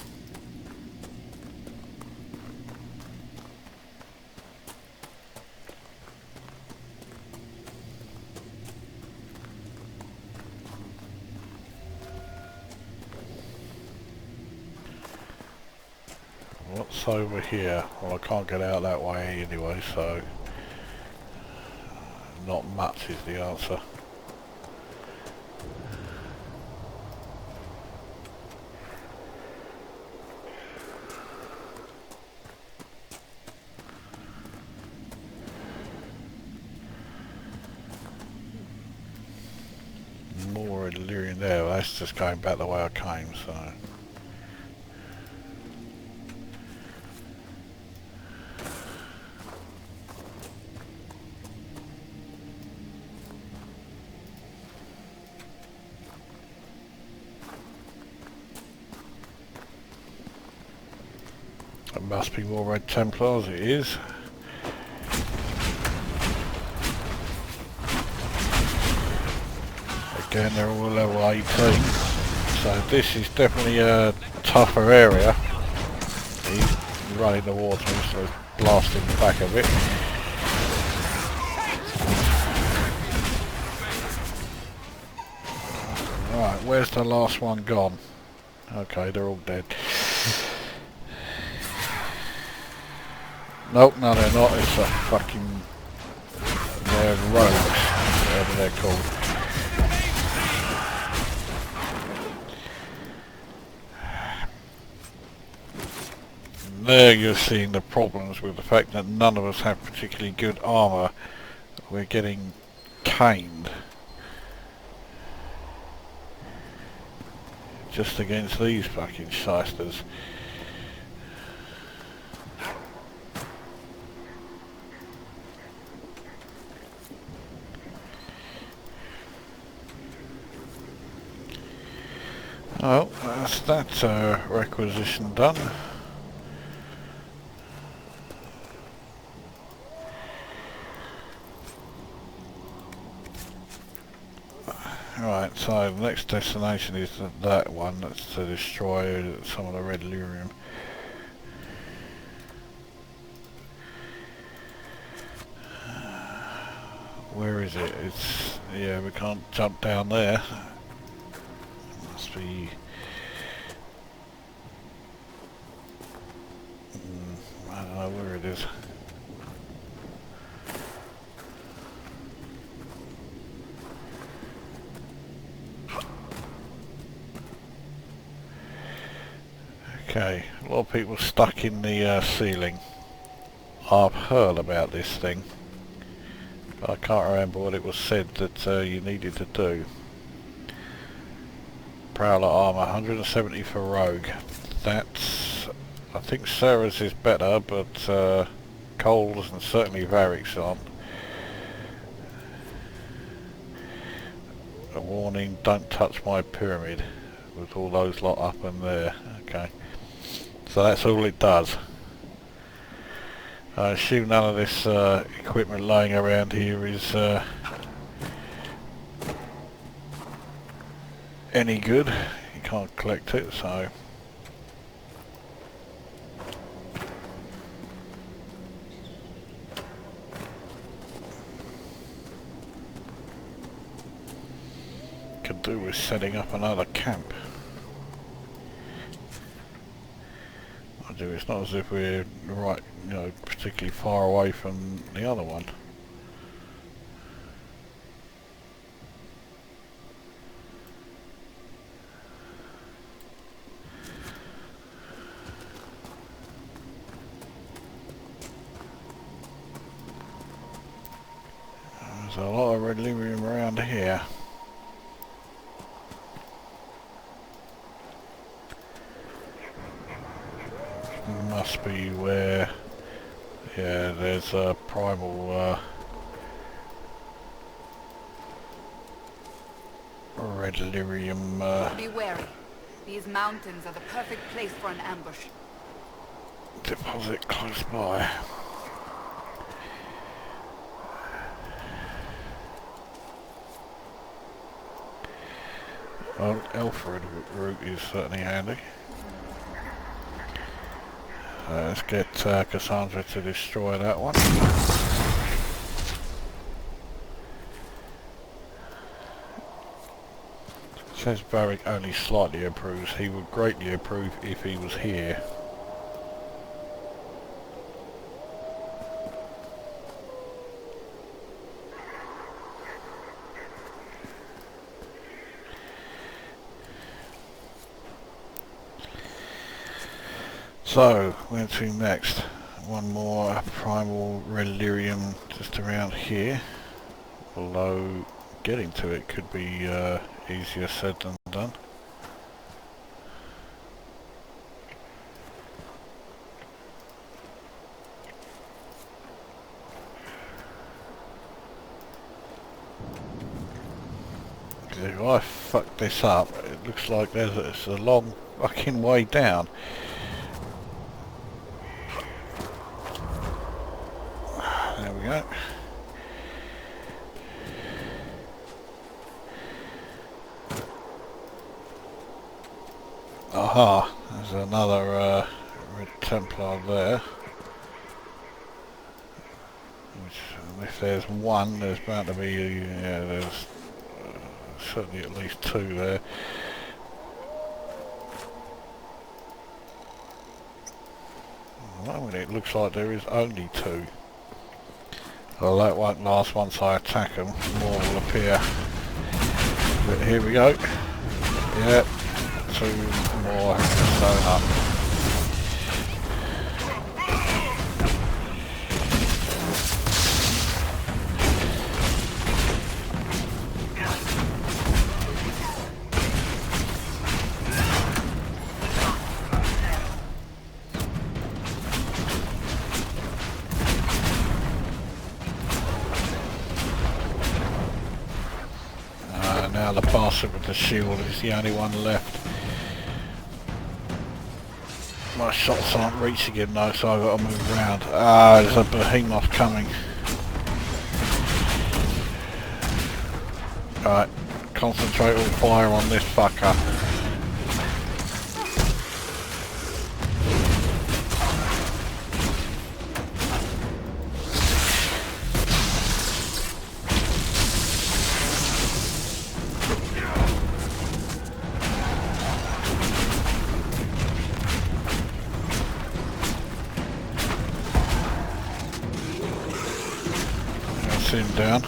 [SPEAKER 1] What's over here? Well, I can't get out that way anyway, so not much is the answer. More delirium there, well, that's just going back the way I came, so. There must be more Red Templars, it is. Again, they're all level 18, so this is definitely a tougher area. He's running towards me, so it's blasting the back of it. Right, where's the last one gone? Okay, they're all dead. Nope, no they're not, it's a fucking... they're rogues, whatever they're called. There you're seeing the problems with the fact that none of us have particularly good armour. We're getting caned. Just against these fucking shysters. Well, that's that requisition done. Right, so the next destination is that one, that's to destroy some of the red lyrium. Where is it? It's... yeah, we can't jump down there. Must be... I don't know where it is. Okay, a lot of people stuck in the ceiling. I've heard about this thing, but I can't remember what it was said that you needed to do. Prowler armour, 170 for rogue. That's... I think Sera's is better, but Cole's and certainly Varric's aren't. A warning, don't touch my pyramid, with all those lot up and there. Okay. So that's all it does. I assume none of this equipment lying around here is any good. You can't collect it, so... could do with setting up another camp. It's not as if we're right, you know, particularly far away from the other one. There's a lot of delirium around here. Must be where, yeah, there's a primal red lyrium.
[SPEAKER 8] Be wary. These mountains are the perfect place for an ambush.
[SPEAKER 1] Deposit close by. Well, Alfred route is certainly handy. Let's get Cassandra to destroy that one. It says Varric only slightly approves. He would greatly approve if he was here. So, where to next? One more primal relirium just around here. Although getting to it could be easier said than done. If I fuck this up, it looks like it's a long fucking way down. There we go. Aha, there's another Red Templar there. Which, if there's one, there's bound to be, yeah, there's certainly at least two there. At the moment it looks like there is only two. Well, that won't last once I attack them, more will appear. But here we go. Yeah, two more sewn up. Now the bastard with the shield is the only one left. My shots aren't reaching him though, so I've got to move around. Ah, there's a behemoth coming. Right, concentrate all fire on this fucker. That's him down.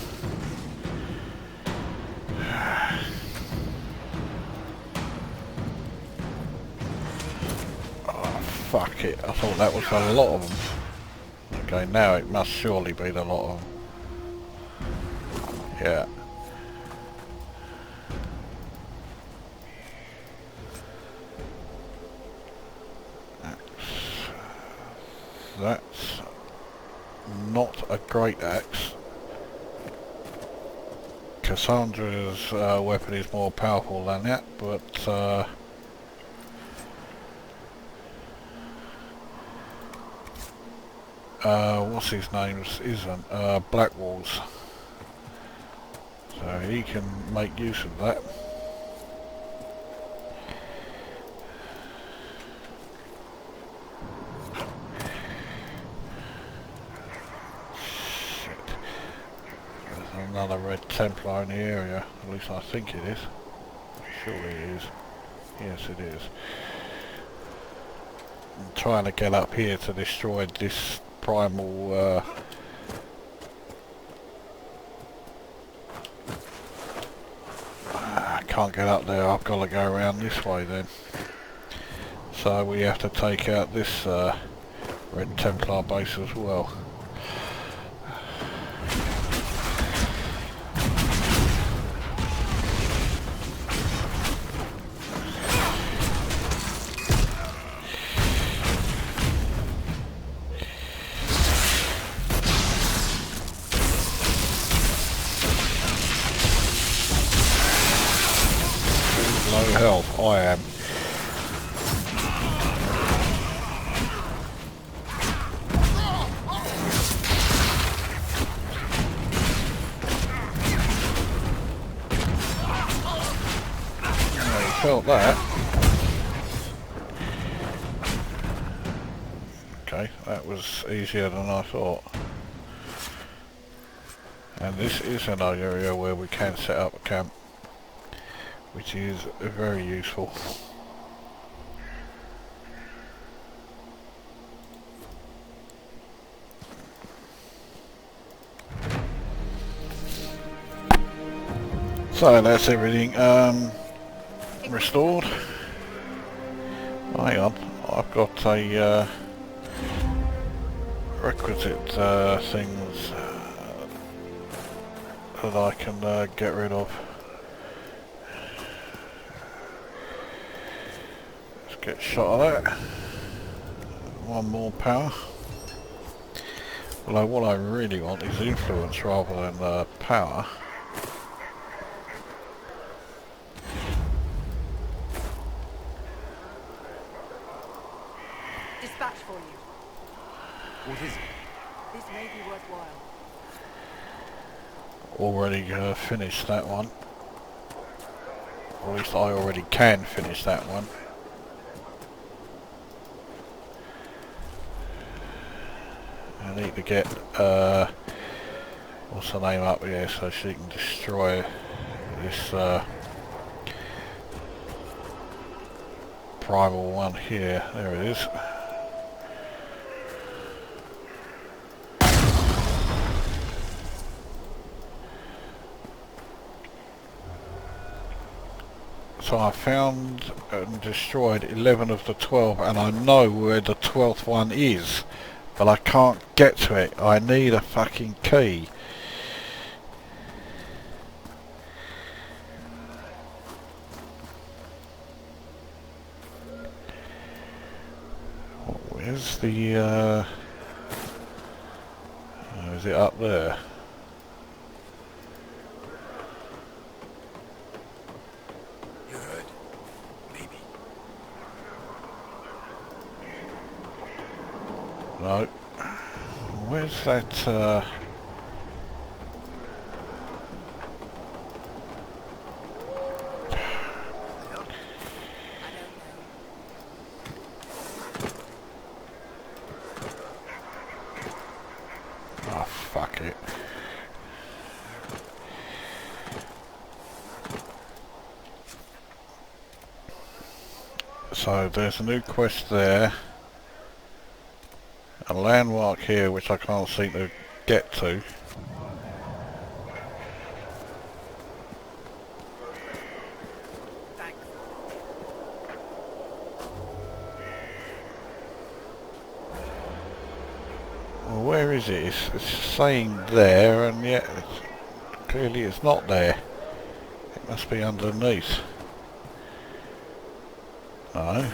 [SPEAKER 1] Oh, fuck it. I thought that was a lot of them. Okay, now it must surely be a lot of them. Yeah. That's not a great axe. Cassandra's weapon is more powerful than that, but what's his name isn't Blackwall's, so he can make use of that. Another red Templar in the area, at least I think it is. Surely it is. Yes, it is. I'm trying to get up here to destroy this primal I can't get up there, I've got to go around this way then. So we have to take out this red Templar base as well. Health, I am. Oh, you felt that. Okay, that was easier than I thought. And this is an area where we can set up a camp, which is very useful. So that's everything restored. Oh, hang on, I've got a requisite things that I can get rid of. Get shot of that. One more power. Although what I really want is influence rather than power.
[SPEAKER 8] Dispatch for you.
[SPEAKER 5] What is it?
[SPEAKER 8] This may be worthwhile.
[SPEAKER 1] Already finished that one. Or at least I already can finish that one. I need to get what's her name up here so she can destroy this primal one here. There it is. So I found and destroyed 11 of the 12, and I know where the 12th one is. But I can't get to it. I need a fucking key. Where's the is it up there?
[SPEAKER 7] You heard? Maybe.
[SPEAKER 1] No. Where's that oh, fuck it. So there's a new quest there. A landmark here which I can't seem to get to. Well, where is it? It's saying there, and yet clearly it's not there. It must be underneath. No.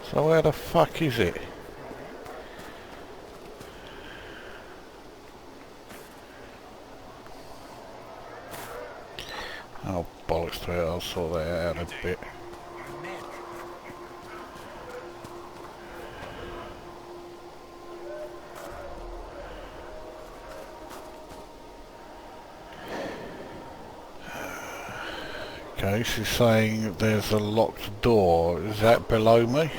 [SPEAKER 1] So where the fuck is it? Oh, bollocks to it, I'll sort that out a bit. Okay, she's saying there's a locked door. Is that below me?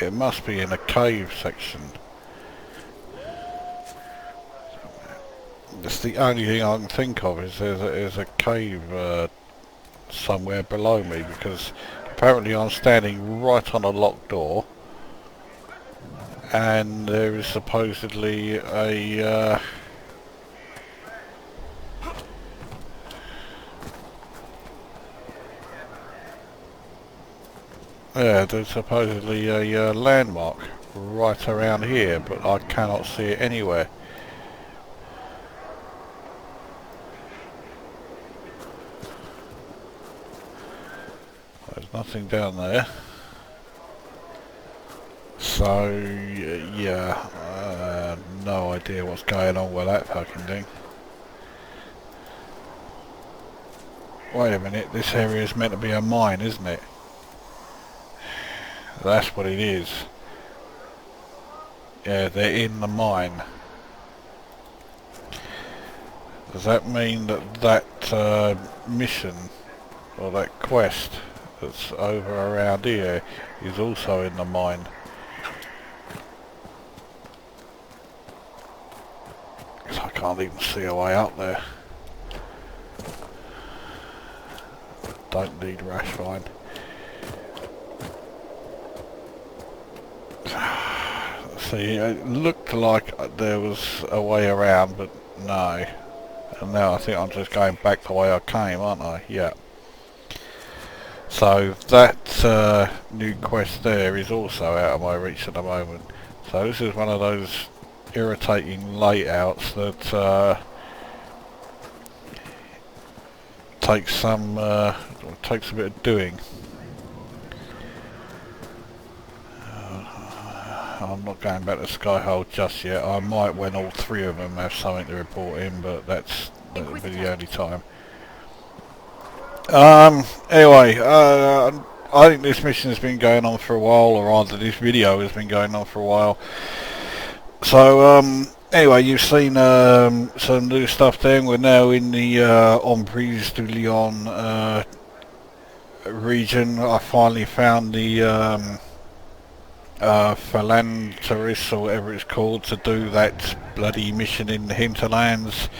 [SPEAKER 1] It must be in a cave section. That's the only thing I can think of, is there's a cave somewhere below me, because apparently I'm standing right on a locked door, and there is supposedly a yeah, there's supposedly a landmark right around here, but I cannot see it anywhere. There's nothing down there. So, yeah, no idea what's going on with that fucking thing. Wait a minute, this area is meant to be a mine, isn't it? That's what it is. Yeah, they're in the mine. Does that mean that mission, or that quest that's over around here, is also in the mine? Because I can't even see a way up there. Don't need rash vine. See, it looked like there was a way around, but no. And now I think I'm just going back the way I came, aren't I? Yeah. So that new quest there is also out of my reach at the moment. So this is one of those irritating layouts that takes a bit of doing. I'm not going back to Skyhold just yet. I might when all three of them have something to report in, but that'll be the only time. Anyway, I think this mission has been going on for a while, or rather this video has been going on for a while. So, anyway, you've seen some new stuff there. We're now in the Emprise Du Lion region. I finally found the Felandaris, or whatever it's called, to do that bloody mission in the hinterlands.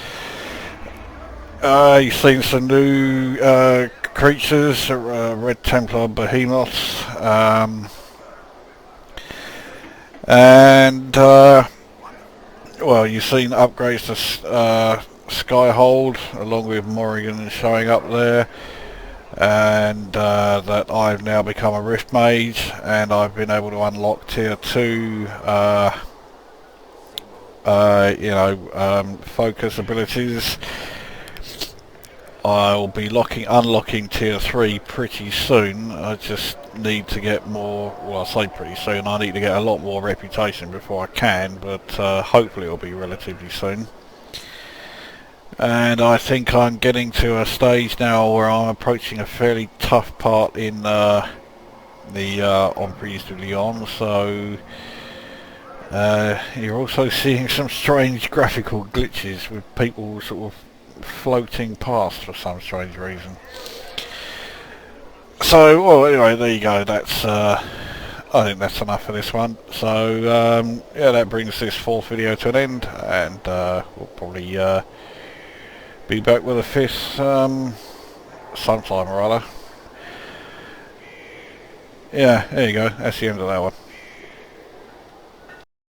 [SPEAKER 1] You've seen some new creatures, Red Templar behemoths, and well, you've seen upgrades to Skyhold, along with Morrigan showing up there. And that I've now become a Rift Mage, and I've been able to unlock tier 2 focus abilities. I'll be unlocking tier 3 pretty soon. I just need to get more, well, I say pretty soon, I need to get a lot more reputation before I can, but hopefully it'll be relatively soon. And I think I'm getting to a stage now where I'm approaching a fairly tough part in the Emprise Du Lion, so you're also seeing some strange graphical glitches with people sort of floating past for some strange reason. So, well, anyway, there you go. That's I think that's enough for this one. So, yeah, that brings this fourth video to an end, and we'll probably be back with a fifth sometime or other. Yeah, there you go. That's the end of that one.